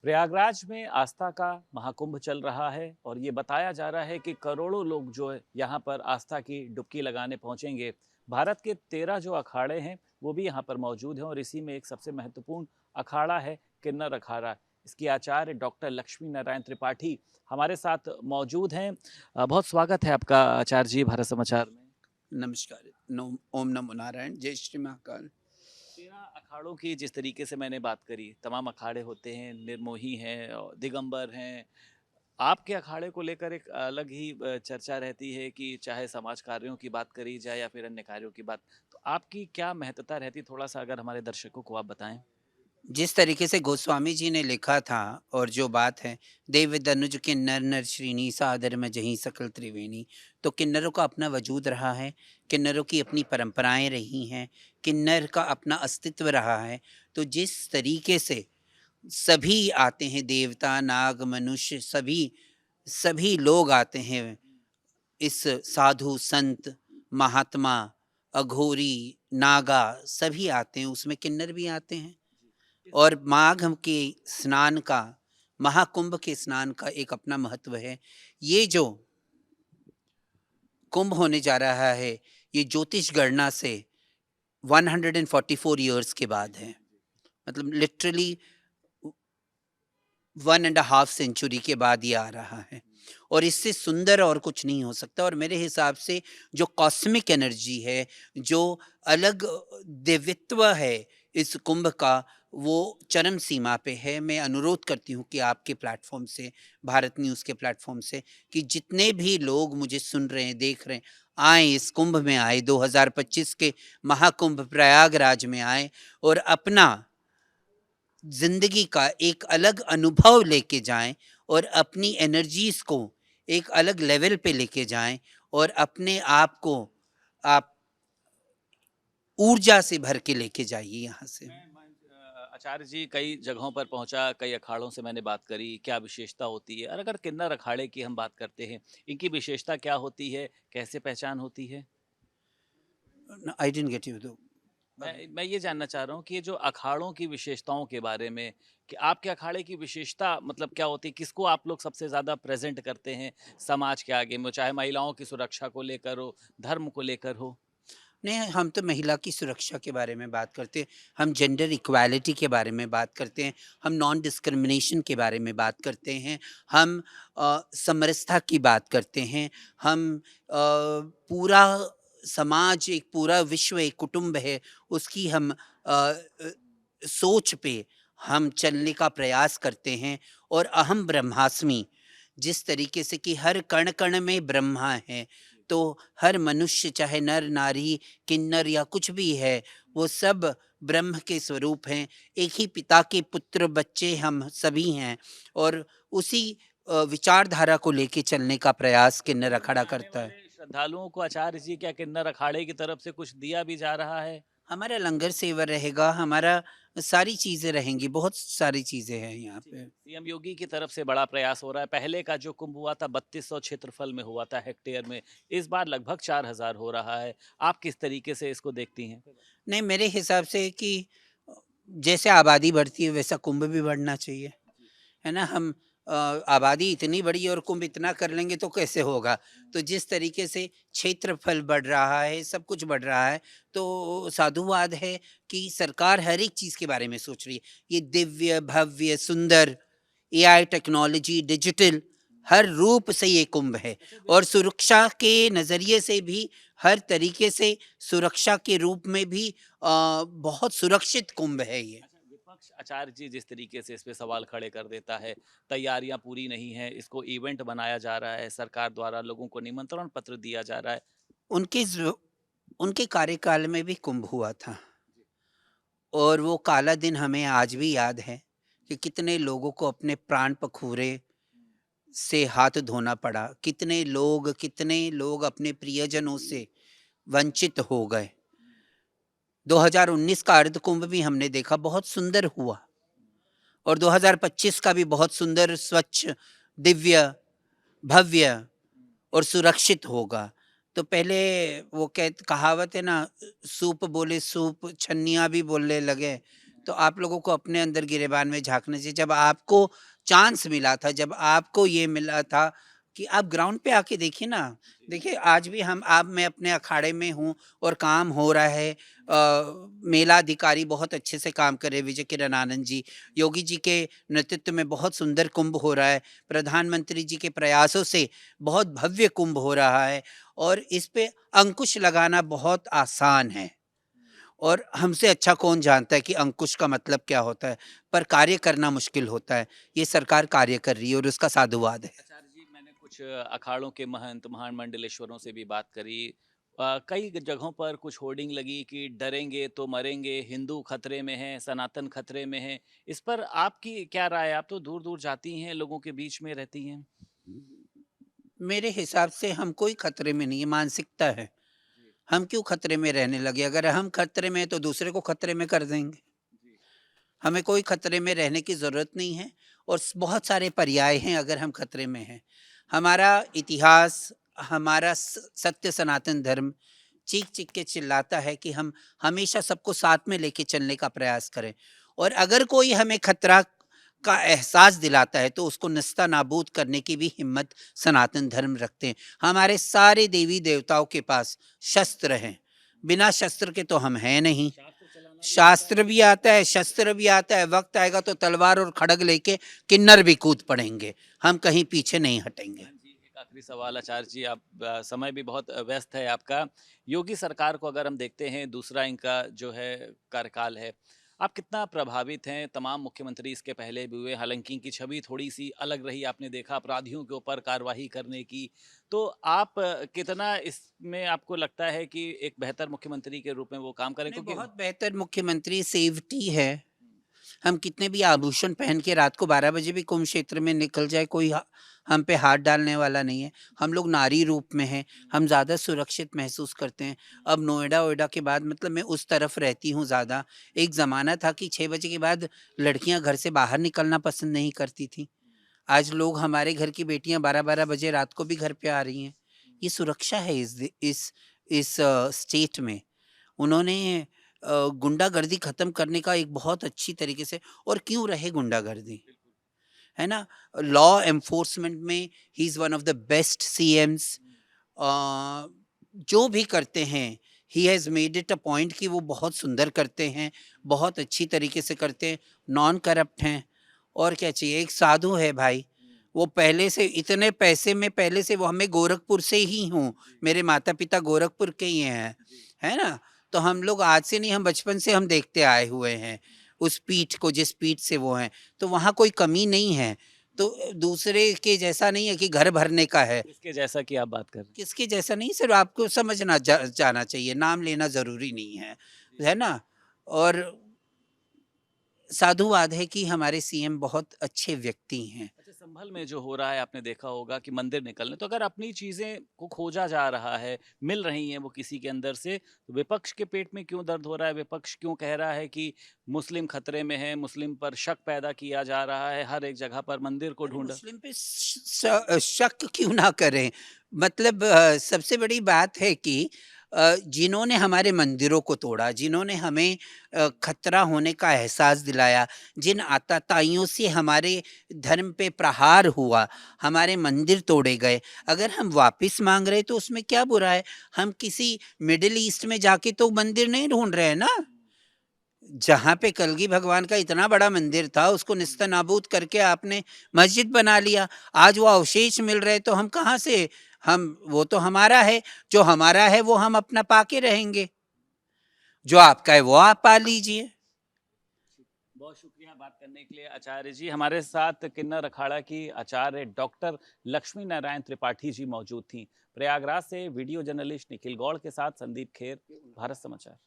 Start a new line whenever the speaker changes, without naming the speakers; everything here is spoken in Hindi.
प्रयागराज में आस्था का महाकुंभ चल रहा है और ये बताया जा रहा है कि करोड़ों लोग जो है यहाँ पर आस्था की डुबकी लगाने पहुंचेंगे। भारत के 13 जो अखाड़े हैं वो भी यहाँ पर मौजूद हैं और इसी में एक सबसे महत्वपूर्ण अखाड़ा है किन्नर अखाड़ा। इसकी आचार्य डॉक्टर लक्ष्मी नारायण त्रिपाठी हमारे साथ मौजूद हैं। बहुत स्वागत है आपका आचार्य जी भारत समाचार में।
नमस्कार। ओम नमो नारायण। जय श्री महाकाल।
13 अखाड़ों की जिस तरीके से मैंने बात करी, तमाम अखाड़े होते हैं, निर्मोही हैं और दिगंबर हैं। आपके अखाड़े को लेकर एक अलग ही चर्चा रहती है कि चाहे समाज कार्यों की बात करी जाए या फिर अन्य कार्यों की बात, तो आपकी क्या महत्ता रहती, थोड़ा-सा अगर हमारे दर्शकों को आप बताएँ?
जिस तरीके से गोस्वामी जी ने लिखा था और जो बात है, देव दनुज किन्नर नर श्रीनी सादर में जहीं सकल त्रिवेणी। तो किन्नरों का अपना वजूद रहा है, किन्नरों की अपनी परंपराएं रही हैं, किन्नर का अपना अस्तित्व रहा है। तो जिस तरीके से सभी आते हैं, देवता नाग मनुष्य सभी सभी लोग आते हैं, इस साधु संत महात्मा अघोरी नागा सभी आते हैं, उसमें किन्नर भी आते हैं।
इस
और माघ के स्नान का, महाकुंभ के स्नान का एक अपना महत्व है। ये जो कुंभ होने जा रहा है, ये ज्योतिष गणना से 144 ईयर्स के बाद है। मतलब लिटरली 1.5 सेंचुरी के बाद ये आ रहा है और इससे सुंदर और कुछ नहीं हो सकता। और मेरे हिसाब से जो कॉस्मिक एनर्जी है, जो अलग दिव्यत्व है इस कुंभ का, वो चरम सीमा पे है। मैं अनुरोध करती हूँ कि आपके प्लेटफॉर्म से, भारत न्यूज़ के प्लेटफॉर्म से, कि जितने भी लोग मुझे सुन रहे हैं, देख रहे हैं, आए इस कुंभ में, आए 2025 के महाकुंभ प्रयागराज में आए और अपना ज़िंदगी का एक अलग अनुभव लेके जाएँ और अपनी एनर्जीज़ को एक अलग लेवल पे लेके जाएँ और अपने आप को आप ऊर्जा से भर के लेके जाइए यहाँ से।
आचार्य जी कई जगहों पर पहुँचा, कई अखाड़ों से मैंने बात करी, क्या विशेषता होती है? और अगर किन्नर अखाड़े की हम बात करते हैं, इनकी विशेषता क्या होती है? कैसे पहचान होती है?
आई डिडन्ट गेट यू दो।
मैं ये जानना चाह रहा हूँ कि ये जो अखाड़ों की विशेषताओं के बारे में, कि आपके अखाड़े की विशेषता मतलब क्या होती है? किसको आप लोग सबसे ज़्यादा प्रेज़ेंट करते हैं समाज के आगे में? चाहे महिलाओं की सुरक्षा को लेकर हो, धर्म को लेकर हो?
नहीं, हम तो महिला की सुरक्षा के बारे में बात करते हैं, हम जेंडर इक्वालिटी के बारे में बात करते हैं, हम नॉन डिस्क्रिमिनेशन के बारे में बात करते हैं, हम समरसता की बात करते हैं, हम पूरा समाज, एक पूरा विश्व एक कुटुंब है, उसकी हम सोच पे हम चलने का प्रयास करते हैं। और अहम ब्रह्मास्मि, जिस तरीके से कि हर कण कण में ब्रह्मा है, तो हर मनुष्य चाहे नर नारी किन्नर या कुछ भी है, वो सब ब्रह्म के स्वरूप हैं। एक ही पिता के पुत्र बच्चे हम सभी हैं और उसी विचारधारा को लेके चलने का प्रयास किन्नर
कुंभ में
अखाड़ा
आने
करता है।
वाले श्रद्धालुओं को आचार्य जी क्या किन्नर अखाड़े की तरफ से कुछ दिया भी जा रहा है?
हमारा लंगर सेवा रहेगा, हमारा सारी चीज़ें रहेंगी, बहुत सारी चीज़ें हैं यहाँ
जी,
पे।
सीएम योगी की तरफ से बड़ा प्रयास हो रहा है। पहले का जो कुंभ हुआ था 3200 क्षेत्रफल में हुआ था, हेक्टेयर में। इस बार लगभग 4000 हो रहा है। आप किस तरीके से इसको देखती हैं?
नहीं, मेरे हिसाब से कि जैसे आबादी बढ़ती है वैसा कुंभ भी बढ़ना चाहिए,
जी।
है ना? हम आबादी इतनी बड़ी और कुंभ इतना कर लेंगे तो कैसे होगा? तो जिस तरीके से क्षेत्रफल बढ़ रहा है, सब कुछ बढ़ रहा है, तो साधुवाद है कि सरकार हर एक चीज़ के बारे में सोच रही है। ये दिव्य, भव्य, सुंदर एआई टेक्नोलॉजी, डिजिटल हर रूप से ये कुंभ है।
अच्छा,
और सुरक्षा के नज़रिए से भी, हर तरीके से सुरक्षा के रूप में भी बहुत सुरक्षित कुंभ है ये।
अच्छा, विपक्ष आचार्य जी जिस तरीके से इस पे सवाल खड़े कर देता है, तैयारियां पूरी नहीं हैं, इसको इवेंट बनाया जा रहा है, सरकार द्वारा लोगों को निमंत्रण पत्र दिया जा रहा है।
उनके ज़ उनके कार्यकाल में भी कुंभ हुआ था
जी।
और वो काला दिन हमें आज भी याद है कि कितने लोगों को अपने प्राण पखूरे से हाथ धोना पड़ा, कितने लोग अपने प्रियजनों से वंचित हो गए। 2019 का अर्ध कुंभ भी हमने देखा, बहुत सुंदर हुआ और 2025 का भी बहुत सुंदर, स्वच्छ, दिव्य, भव्य और सुरक्षित होगा। तो पहले वो कह कहावत है ना, सूप बोले सूप, छन्नियाँ भी बोलने लगे। तो आप लोगों को अपने अंदर गिरेबान में झाँकना चाहिए। जब आपको चांस मिला था, जब आपको ये मिला था कि आप ग्राउंड पे आके देखिए ना। देखिए आज भी मैं अपने अखाड़े में हूँ और काम हो रहा है। मेला अधिकारी बहुत अच्छे से काम कर रहे हैं, विजय किरण आनंद जी। योगी जी के नेतृत्व में बहुत सुंदर कुंभ हो रहा है। प्रधानमंत्री जी के प्रयासों से बहुत भव्य कुंभ हो रहा है और इस पे अंकुश लगाना बहुत आसान है। और हमसे अच्छा कौन जानता है कि अंकुश का मतलब क्या होता है, पर कार्य करना मुश्किल होता है। ये सरकार कार्य कर रही है और उसका साधुवाद है।
आचार्य जी, मैंने कुछ अखाड़ों के महंत महान मंडलेश्वरों से भी बात करी। कई जगहों पर कुछ होर्डिंग लगी कि डरेंगे तो मरेंगे, हिंदू खतरे में है, सनातन खतरे में है। इस पर आपकी क्या राय है? आप तो दूर दूर जाती हैं, लोगों के बीच में रहती हैं।
मेरे हिसाब से हम कोई खतरे में नहीं है, मानसिकता है।
जी।
हम क्यों खतरे में रहने लगे? अगर हम खतरे में हैं तो दूसरे को खतरे में कर देंगे।
जी।
हमें कोई खतरे में रहने की ज़रूरत नहीं है और बहुत सारे पर्याय हैं अगर हम खतरे में हैं। हमारा इतिहास, हमारा सत्य सनातन धर्म चीख चीख के चिल्लाता है कि हम हमेशा सबको साथ में लेके चलने का प्रयास करें और अगर कोई हमें खतरा का एहसास दिलाता है तो उसको निस्ता नाबूद करने की भी हिम्मत सनातन धर्म रखते हैं। हमारे सारे देवी देवताओं के पास शस्त्र हैं, बिना शस्त्र के तो हम हैं नहीं।
शास्त्र चलाना भी आता
शास्त्र
है।
भी आता है, शस्त्र भी आता है, वक्त आएगा तो तलवार और खड़ग लेके किन्नर भी कूद पड़ेंगे। हम कहीं पीछे नहीं हटेंगे।
हाँ जी, एक आखिरी सवाल आचार्य जी, आप समय भी बहुत व्यस्त है आपका। योगी सरकार को अगर हम देखते हैं, दूसरा इनका जो है कार्यकाल है, आप कितना प्रभावित हैं? तमाम मुख्यमंत्री इसके पहले भी हुए, हालाँकि इनकी छवि थोड़ी-सी अलग रही, आपने देखा अपराधियों के ऊपर कार्रवाई करने की। तो आप कितना इसमें आपको लगता है कि एक बेहतर मुख्यमंत्री के रूप में वो काम करें?
नहीं,
क्योंकि
बहुत बेहतर मुख्यमंत्री सेफ्टी है। हम कितने भी आभूषण पहन के रात को 12 बजे भी कुंभ क्षेत्र में निकल जाए, कोई हम पे हाथ डालने वाला नहीं है। हम लोग नारी रूप में हैं, हम ज़्यादा सुरक्षित महसूस करते हैं। अब नोएडा वोएडा के बाद मतलब मैं उस तरफ रहती हूँ ज़्यादा। एक ज़माना था कि 6 बजे के बाद लड़कियां घर से बाहर निकलना पसंद नहीं करती थी। आज लोग, हमारे घर की बेटियां 12-12 बजे रात को भी घर पे आ रही हैं। ये सुरक्षा है इस स्टेट में। उन्होंने गुंडागर्दी खत्म करने का एक बहुत अच्छी तरीके से, और क्यों रहे गुंडागर्दी, है ना? लॉ एनफोर्समेंट में he is one of the best CM's. जो भी करते हैं, he has made it a point कि वो बहुत सुंदर करते हैं, बहुत अच्छी तरीके से करते हैं, नॉन करप्ट हैं। और क्या चाहिए? एक साधु है भाई, वो पहले से इतने पैसे में, पहले से वो, हमें गोरखपुर से ही हूँ, मेरे माता-पिता गोरखपुर के ही हैं, है ना? तो हम लोग आज से नहीं, हम बचपन से हम देखते आए हुए हैं, उस पीठ को जिस पीठ से वो हैं, तो वहाँ कोई कमी नहीं है। तो दूसरे के जैसा नहीं है कि घर भरने का है।
किसके जैसा कि आप बात कर रहे हैं?
किसके जैसा नहीं, सिर्फ आपको समझना जाना चाहिए, नाम लेना ज़रूरी नहीं है ना? और साधुवाद है कि हमारे सीएम बहुत अच्छे व्यक्ति हैं।
अच्छा, संभल में जो हो रहा है आपने देखा होगा कि मंदिर निकलने, तो अगर अपनी चीज़ें को खोजा जा रहा है, मिल रही हैं वो किसी के अंदर से, तो विपक्ष के पेट में क्यों दर्द हो रहा है? विपक्ष क्यों कह रहा है कि मुस्लिम खतरे में है, मुस्लिम पर शक पैदा किया जा रहा है, हर एक जगह पर मंदिर को
अरे
ढूँढा।
मुस्लिम पे शक क्यों ना करें? मतलब सबसे बड़ी बात है कि जिन्होंने हमारे मंदिरों को तोड़ा, जिन्होंने हमें खतरा होने का एहसास दिलाया, जिन आतताइयों से हमारे धर्म पे प्रहार हुआ, हमारे मंदिर तोड़े गए, अगर हम वापस माँग रहे हैं तो उसमें क्या बुरा है? हम किसी मिडल ईस्ट में जाके तो मंदिर नहीं ढूँढ रहे हैं ना। जहाँ पे कलगी भगवान का इतना बड़ा मंदिर था, उसको निस्तनाबूद करके आपने मस्जिद बना लिया। आज वो अवशेष मिल रहे तो हम कहाँ से, हम, वो तो हमारा है, जो हमारा है वो हम अपना पाके रहेंगे, जो आपका है वो आप पा लीजिए।
बहुत शुक्रिया बात करने के लिए आचार्य जी। हमारे साथ किन्नर अखाड़ा की आचार्य डॉक्टर लक्ष्मी नारायण त्रिपाठी जी मौजूद थी। प्रयागराज से वीडियो जर्नलिस्ट निखिल गौड़ के साथ संदीप खेर, भारत समाचार।